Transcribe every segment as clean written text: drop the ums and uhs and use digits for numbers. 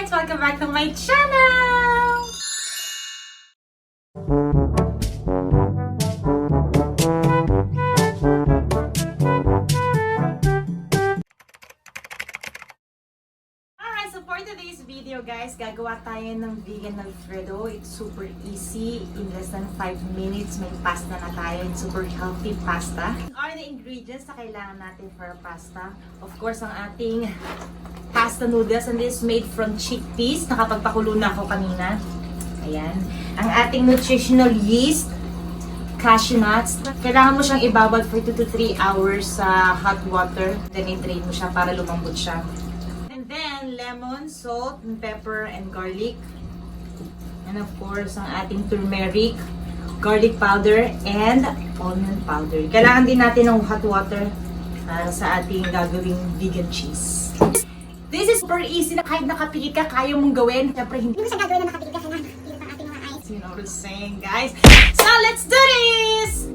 guys! Welcome back to my channel! Alright, so for today's video guys, gagawa tayo ng vegan Alfredo. It's super easy. In less than 5 minutes, may pasta na tayo. It's super healthy pasta. What are the ingredients na kailangan natin for a pasta? Of course, ang ating pasta noodles, and this is made from chickpeas. Nakapagpakulo na ako kanina. Ayan. Ang ating nutritional yeast, cashew nuts. Kailangan mo siyang ibabad for 2 to 3 hours sa hot water. Then i-drain mo siya para lumambot siya. And then, lemon, salt, pepper, and garlic. And of course, ang ating turmeric, garlic powder, and onion powder. Kailangan din natin ng hot water sa ating gagawing vegan cheese. This is super easy na kahit nakapili ka, kaya mong gawin. Siyempre, hindi mo siya gagawin na nakapili ka, kaya nakapili ang ating mga eyes. You know what I'm saying, guys? So, let's do this!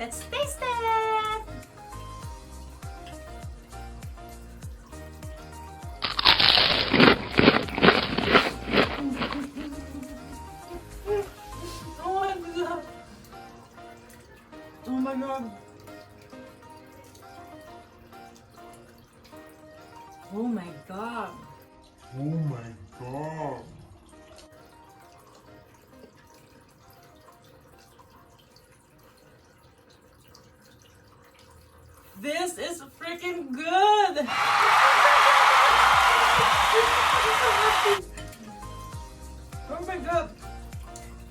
Let's taste it! Oh my god! Oh my god! Oh my god! Oh my god! This is freaking good! Oh my god!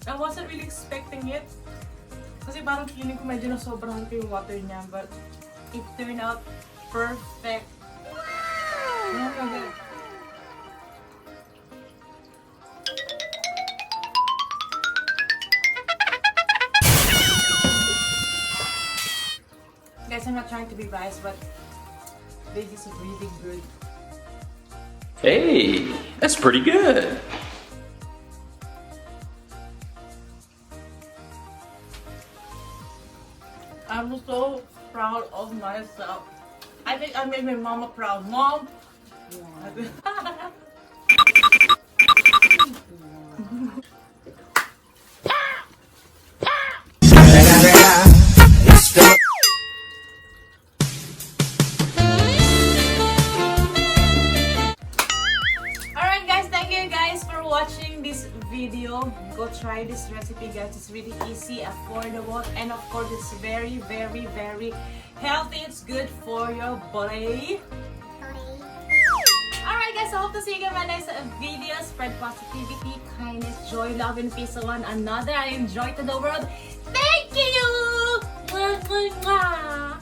I wasn't really expecting it. Kasi parang feeling ko medyo nasobrahan ko yung water niya. But it turned out perfect. Wow! Okay. Guys, I'm not trying to be biased, but this is really good. Hey, that's pretty good. I'm so proud of myself. I think I made my mama proud. Mom! Alright guys, thank you guys for watching this video. Go try this recipe guys. It's really easy, affordable, and of course it's very, very, very healthy. It's good for your body. Alright guys, I hope to see you in my next video. Spread positivity, kindness, joy, love, and peace to one another. I enjoy to the world. Thank you! Mwah, mwah, mwah.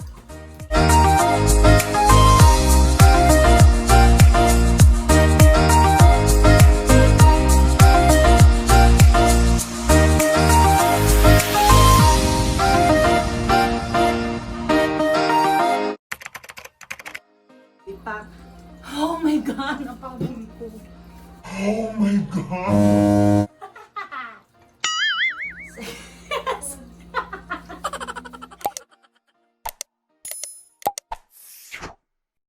Oh my God! Napakabuli ko. Oh my God!